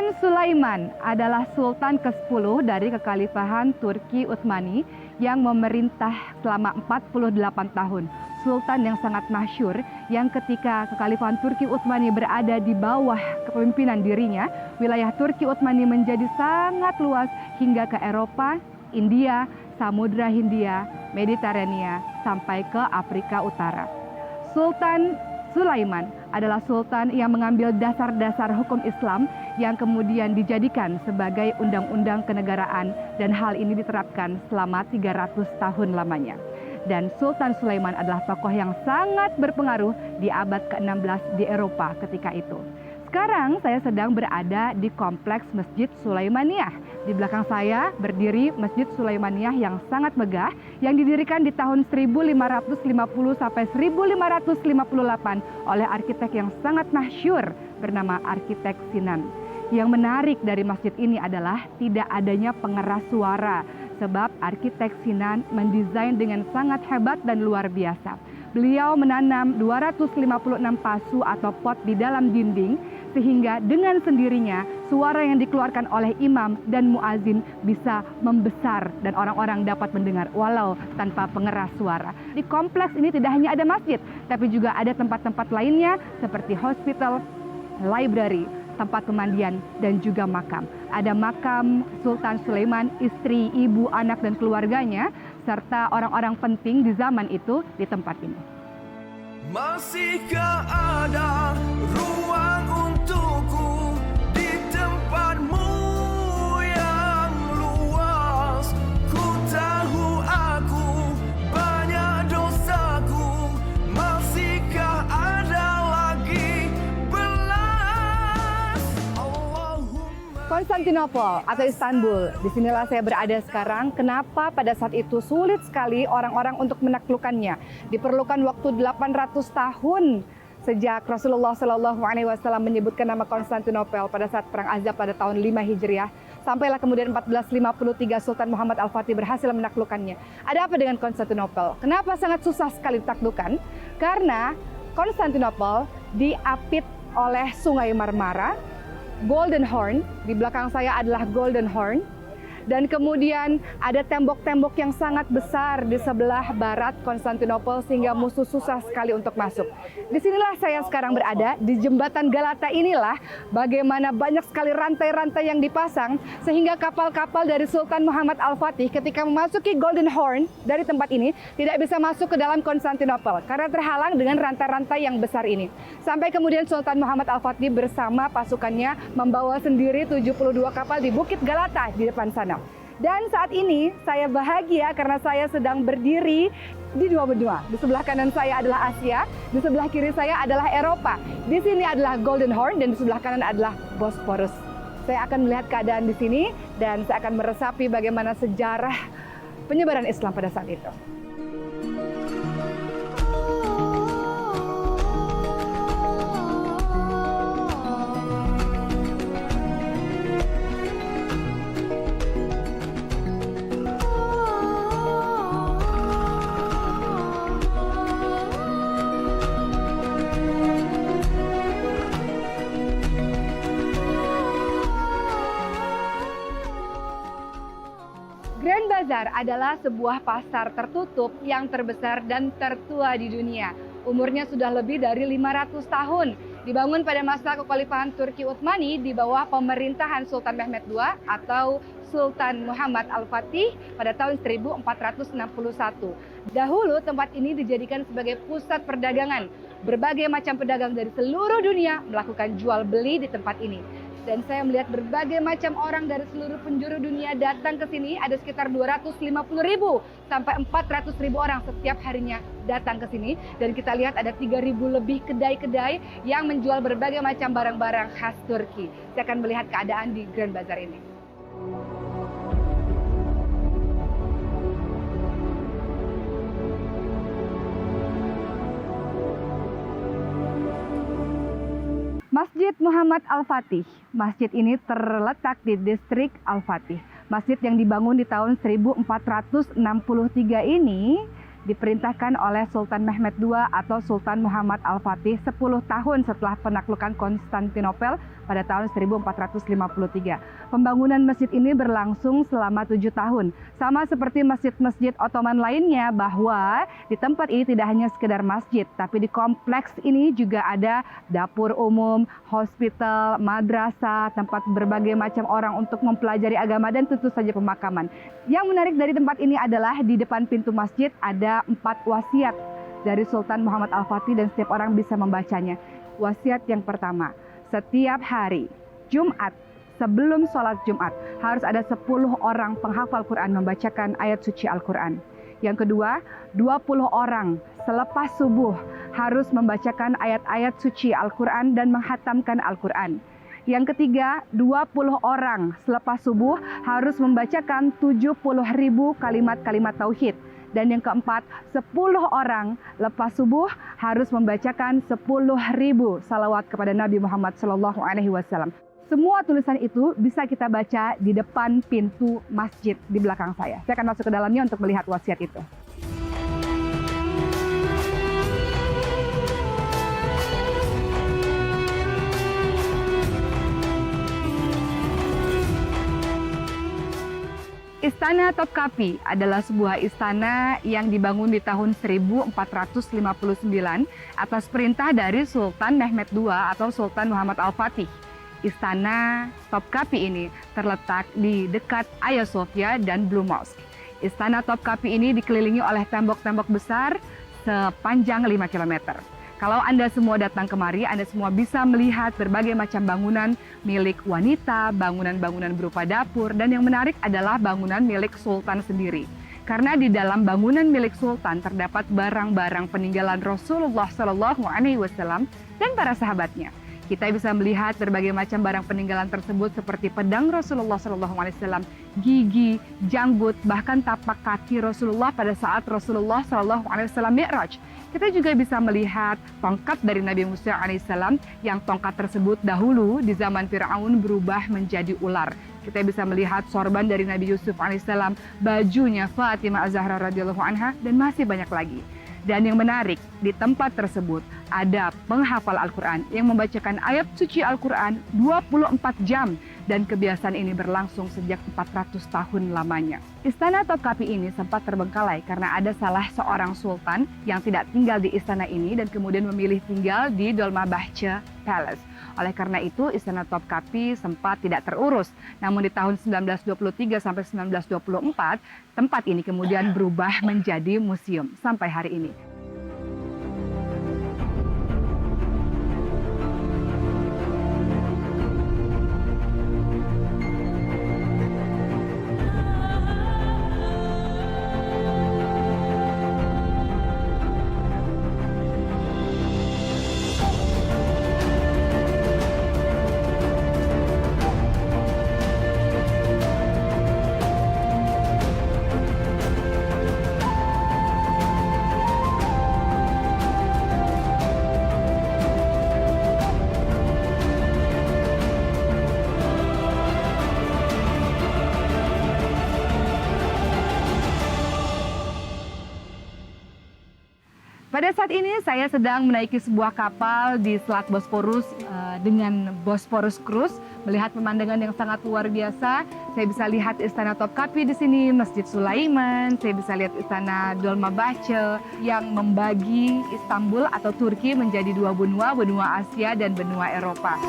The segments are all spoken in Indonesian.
Sultan Sulaiman adalah Sultan ke-10 dari Kekhalifahan Turki Utsmani yang memerintah selama 48 tahun. Sultan yang sangat masyhur yang ketika Kekhalifahan Turki Utsmani berada di bawah kepemimpinan dirinya, wilayah Turki Utsmani menjadi sangat luas hingga ke Eropa, India, Samudra Hindia, Mediterania, sampai ke Afrika Utara. Sultan Sulaiman adalah sultan yang mengambil dasar-dasar hukum Islam yang kemudian dijadikan sebagai undang-undang kenegaraan, dan hal ini diterapkan selama 300 tahun lamanya. Dan Sultan Sulaiman adalah tokoh yang sangat berpengaruh di abad ke-16 di Eropa ketika itu. Sekarang saya sedang berada di kompleks Masjid Sulaimaniyah. Di belakang saya berdiri Masjid Sulaimaniyah yang sangat megah yang didirikan di tahun 1550 sampai 1558 oleh arsitek yang sangat masyhur bernama arsitek Sinan. Yang menarik dari masjid ini adalah tidak adanya pengeras suara, sebab arsitek Sinan mendesain dengan sangat hebat dan luar biasa. Beliau menanam 256 pasu atau pot di dalam dinding, sehingga dengan sendirinya suara yang dikeluarkan oleh imam dan muazin bisa membesar dan orang-orang dapat mendengar walau tanpa pengeras suara. Di kompleks ini tidak hanya ada masjid, tapi juga ada tempat-tempat lainnya seperti hospital, library, tempat pemandian, dan juga makam. Ada makam Sultan Sulaiman, istri, ibu, anak, dan keluarganya, serta orang-orang penting di zaman itu di tempat ini. Masihkah ada ruang untukku di tempatmu yang luas? Ku tahu aku banyak dosaku, masihkah ada lagi belas? Allahumma. Konstantinopel atau Istanbul, disinilah saya berada sekarang. Kenapa pada saat itu sulit sekali orang-orang untuk menaklukkannya? Diperlukan waktu 800 tahun sejak Rasulullah SAW menyebutkan nama Konstantinopel pada saat Perang Ahzab pada tahun 5 Hijriah. Sampailah kemudian 1453 Sultan Muhammad Al-Fatih berhasil menaklukkannya. Ada apa dengan Konstantinopel? Kenapa sangat susah sekali ditaklukkan? Karena Konstantinopel diapit oleh Sungai Marmara, Golden Horn, di belakang saya adalah Golden Horn, dan kemudian ada tembok-tembok yang sangat besar di sebelah barat Konstantinopel sehingga musuh susah sekali untuk masuk. Disinilah saya sekarang berada, di jembatan Galata inilah bagaimana banyak sekali rantai-rantai yang dipasang sehingga kapal-kapal dari Sultan Muhammad Al-Fatih ketika memasuki Golden Horn dari tempat ini tidak bisa masuk ke dalam Konstantinopel karena terhalang dengan rantai-rantai yang besar ini. Sampai kemudian Sultan Muhammad Al-Fatih bersama pasukannya membawa sendiri 72 kapal di Bukit Galata di depan sana. Dan saat ini saya bahagia karena saya sedang berdiri di dua benua. Di sebelah kanan saya adalah Asia, di sebelah kiri saya adalah Eropa. Di sini adalah Golden Horn dan di sebelah kanan adalah Bosporus. Saya akan melihat keadaan di sini dan saya akan meresapi bagaimana sejarah penyebaran Islam pada saat itu. Grand Bazaar adalah sebuah pasar tertutup yang terbesar dan tertua di dunia. Umurnya sudah lebih dari 500 tahun. Dibangun pada masa Kekhalifahan Turki Utsmani di bawah pemerintahan Sultan Mehmed II atau Sultan Muhammad Al-Fatih pada tahun 1461. Dahulu tempat ini dijadikan sebagai pusat perdagangan. Berbagai macam pedagang dari seluruh dunia melakukan jual beli di tempat ini. Dan saya melihat berbagai macam orang dari seluruh penjuru dunia datang ke sini. Ada sekitar 250.000 sampai 400.000 orang setiap harinya datang ke sini. Dan kita lihat ada 3.000 lebih kedai-kedai yang menjual berbagai macam barang-barang khas Turki. Saya akan melihat keadaan di Grand Bazaar ini. Masjid Muhammad Al-Fatih. Masjid ini terletak di distrik Al-Fatih. Masjid yang dibangun di tahun 1463 ini diperintahkan oleh Sultan Mehmed II atau Sultan Muhammad Al-Fatih 10 tahun setelah penaklukan Konstantinopel pada tahun 1453. Pembangunan masjid ini berlangsung selama 7 tahun. Sama seperti masjid-masjid Ottoman lainnya, bahwa di tempat ini tidak hanya sekedar masjid, tapi di kompleks ini juga ada dapur umum, hospital, madrasah, tempat berbagai macam orang untuk mempelajari agama, dan tentu saja pemakaman. Yang menarik dari tempat ini adalah di depan pintu masjid ada 4 wasiat dari Sultan Muhammad Al-Fatih dan setiap orang bisa membacanya. Wasiat yang pertama, setiap hari Jumat sebelum sholat Jumat harus ada 10 orang penghafal Quran membacakan ayat suci Al-Quran. Yang kedua, 20 orang selepas subuh harus membacakan ayat-ayat suci Al-Quran dan menghatamkan Al-Quran. Yang ketiga, 20 orang selepas subuh harus membacakan 70.000 kalimat-kalimat tauhid. Dan yang keempat, 10 orang lepas subuh harus membacakan 10.000 salawat kepada Nabi Muhammad SAW. Semua tulisan itu bisa kita baca di depan pintu masjid di belakang saya. Saya akan masuk ke dalamnya untuk melihat wasiat itu. Istana Topkapi adalah sebuah istana yang dibangun di tahun 1459 atas perintah dari Sultan Mehmed II atau Sultan Muhammad Al-Fatih. Istana Topkapi ini terletak di dekat Hagia Sophia dan Blue Mosque. Istana Topkapi ini dikelilingi oleh tembok-tembok besar sepanjang 5 km. Kalau Anda semua datang kemari, Anda semua bisa melihat berbagai macam bangunan milik wanita, bangunan-bangunan berupa dapur, dan yang menarik adalah bangunan milik Sultan sendiri. Karena di dalam bangunan milik Sultan terdapat barang-barang peninggalan Rasulullah SAW dan para sahabatnya. Kita bisa melihat berbagai macam barang peninggalan tersebut seperti pedang Rasulullah SAW, gigi, janggut, bahkan tapak kaki Rasulullah pada saat Rasulullah SAW Mi'raj. Kita juga bisa melihat tongkat dari Nabi Musa alaihissalam yang tongkat tersebut dahulu di zaman Fir'aun berubah menjadi ular. Kita bisa melihat sorban dari Nabi Yusuf alaihissalam, bajunya Fatimah Az-Zahra radhiyallahu anha, dan masih banyak lagi. Dan yang menarik, di tempat tersebut ada penghafal Al-Quran yang membacakan ayat suci Al-Quran 24 jam. Dan kebiasaan ini berlangsung sejak 400 tahun lamanya. Istana Topkapi ini sempat terbengkalai karena ada salah seorang sultan yang tidak tinggal di istana ini dan kemudian memilih tinggal di Dolmabahce Palace. Oleh karena itu, Istana Topkapi sempat tidak terurus. Namun di tahun 1923 sampai 1924, tempat ini kemudian berubah menjadi museum sampai hari ini. Pada saat ini saya sedang menaiki sebuah kapal di Selat Bosporus dengan Bosporus Cruise, melihat pemandangan yang sangat luar biasa. Saya bisa lihat Istana Topkapi di sini, Masjid Sulaiman, saya bisa lihat Istana Dolmabahce yang membagi Istanbul atau Turki menjadi dua benua, benua Asia dan benua Eropa.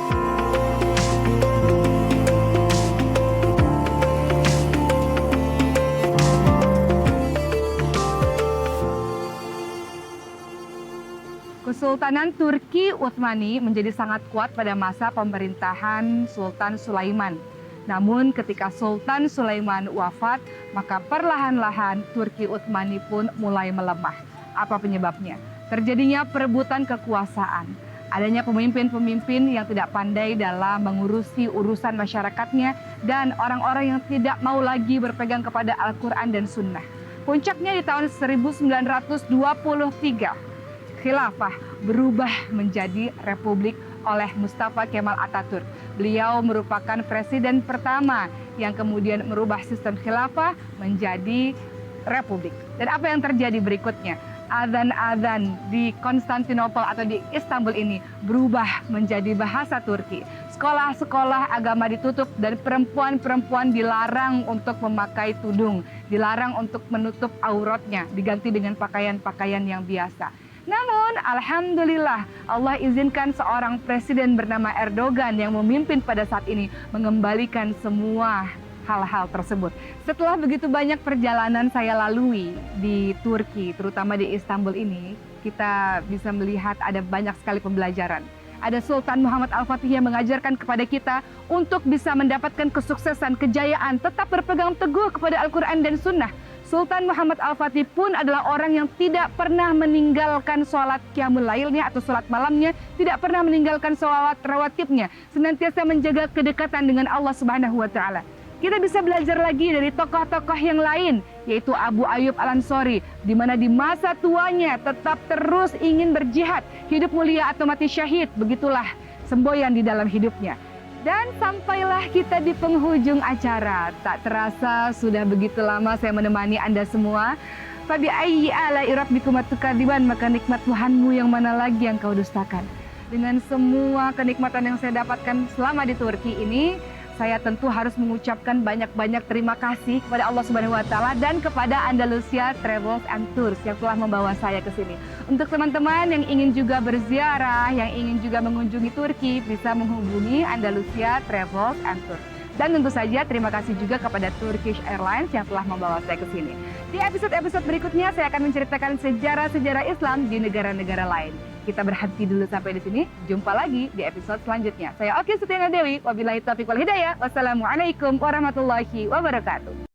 Kesultanan Turki Utsmani menjadi sangat kuat pada masa pemerintahan Sultan Sulaiman. Namun ketika Sultan Sulaiman wafat, maka perlahan-lahan Turki Utsmani pun mulai melemah. Apa penyebabnya? Terjadinya perebutan kekuasaan. Adanya pemimpin-pemimpin yang tidak pandai dalam mengurusi urusan masyarakatnya dan orang-orang yang tidak mau lagi berpegang kepada Al-Quran dan Sunnah. Puncaknya di tahun 1923. Khilafah berubah menjadi republik oleh Mustafa Kemal Atatürk. Beliau merupakan presiden pertama yang kemudian merubah sistem khilafah menjadi Republik. Dan apa yang terjadi berikutnya? Adzan-adzan di Konstantinopel atau di Istanbul ini berubah menjadi bahasa Turki. Sekolah-sekolah agama ditutup dan perempuan-perempuan dilarang untuk memakai tudung, dilarang untuk menutup auratnya, diganti dengan pakaian-pakaian yang biasa. Namun alhamdulillah Allah izinkan seorang presiden bernama Erdogan yang memimpin pada saat ini mengembalikan semua hal-hal tersebut. Setelah begitu banyak perjalanan saya lalui di Turki, terutama di Istanbul ini, kita bisa melihat ada banyak sekali pembelajaran. Ada Sultan Muhammad Al-Fatih yang mengajarkan kepada kita untuk bisa mendapatkan kesuksesan, kejayaan, tetap berpegang teguh kepada Al-Quran dan Sunnah. Sultan Muhammad Al-Fatih pun adalah orang yang tidak pernah meninggalkan sholat qiyamul lailnya atau sholat malamnya, tidak pernah meninggalkan sholat rawatibnya, senantiasa menjaga kedekatan dengan Allah Subhanahu wa Ta'ala. Kita bisa belajar lagi dari tokoh-tokoh yang lain, yaitu Abu Ayyub Al-Ansori, di mana di masa tuanya tetap terus ingin berjihad, hidup mulia atau mati syahid, begitulah semboyan di dalam hidupnya. Dan sampailah kita di penghujung acara. Tak terasa sudah begitu lama saya menemani Anda semua. Fabi ayyi ala'i rabbikuma tukadziban, maka nikmat Tuhanmu yang mana lagi yang kau dustakan. Dengan semua kenikmatan yang saya dapatkan selama di Turki ini, saya tentu harus mengucapkan banyak-banyak terima kasih kepada Allah Subhanahu wa Ta'ala dan kepada Andalusia Travels and Tours yang telah membawa saya ke sini. Untuk teman-teman yang ingin juga berziarah, yang ingin juga mengunjungi Turki, bisa menghubungi Andalusia Travels and Tours. Dan tentu saja terima kasih juga kepada Turkish Airlines yang telah membawa saya ke sini. Di episode-episode berikutnya saya akan menceritakan sejarah-sejarah Islam di negara-negara lain. Kita berhenti dulu sampai di sini. Jumpa lagi di episode selanjutnya. Saya Oki Setiana Dewi. Wabillahi taufiq wal hidayah. Wassalamualaikum warahmatullahi wabarakatuh.